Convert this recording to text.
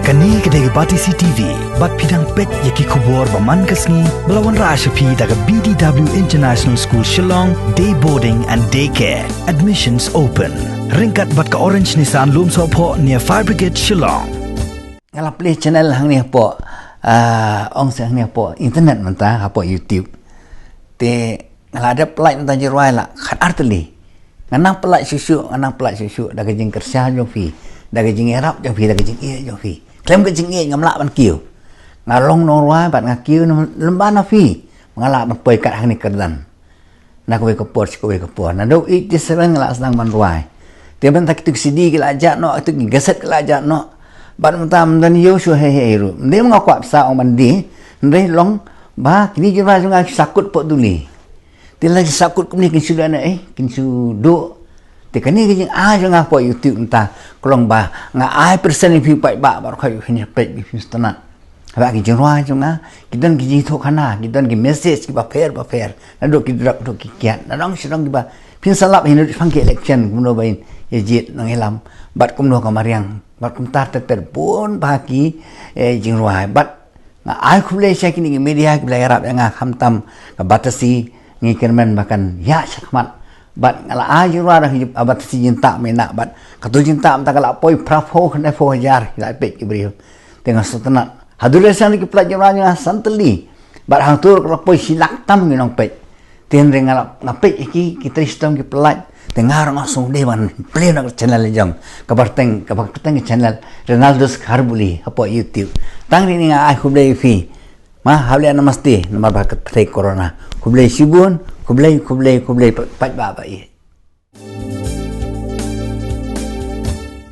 Kani kedai Batisi TV, bat pidang pet yaki kubur baman kasni melawan Rashapi daga BDW International School Shillong, day boarding and daycare. Admissions open. Ringkat bat ke Orange Nissan Lum Sopo near Fire Brigade Shillong. Kalau play channel hang ni apa, ong hang ni apa, internet mentah apa YouTube. Te kalau ada pelak mentah jeruai lah, kat arteli. Nganang pelak susu, dah kejing kerja jofi, dah kejing erap jofi, dah kejing iya jofi. Klaim kejing iya ngamlak ban kiu. Ngalong norwai bat ngakiu lembah nafi. Mengalak ban poi kat hang ni kerdan. Nak kowe kepor, Nah do it diserang ngalak sedang ban ruai. Dia bentak itu sidi ke lajak no, itu gaset ke lajak no. Bat mentah mendan yo su he ru. Dia mengaku apsa orang mandi, ndai long ba kini jera sungai sakut pot duli. Dia lagi sakut kini kin sudah na kin su do. Te kani kin sungai pot YouTube entah kolong ba nga ai persen view pai ba bar khai hin pet view stana. Ba kin jera sungai kita kin thok khana, kita kin message ki ba fair. Na do ki drak do ki kiat. Na dong sidong ki ba pin salap hin phang ke election kuno bain yejit nang elam bat kumno kamariang bat kumtar teter pun bagi jingruai bat nga ai khule sya kini media ki arab nga khamtam ka batasi ngi kermen bahkan ya sakmat bat ngala ai jingruai dah batasi jinta mena bat katu jinta am takala poi prafo khne fo jar la pek ki brio tengah sutana hadule san ki pelajaran nga santeli bat hang tur poi silak tam ngi nong pek ten ngala ngapek ki kita sistem ki pelaj dengar langsung dewan play nak channel jam kabarteng channel Ronaldo's Kharbuli apa YouTube tang ni nga ai khublei fi ma hawle namaste namar bakat corona khublei sibun khublei pat ba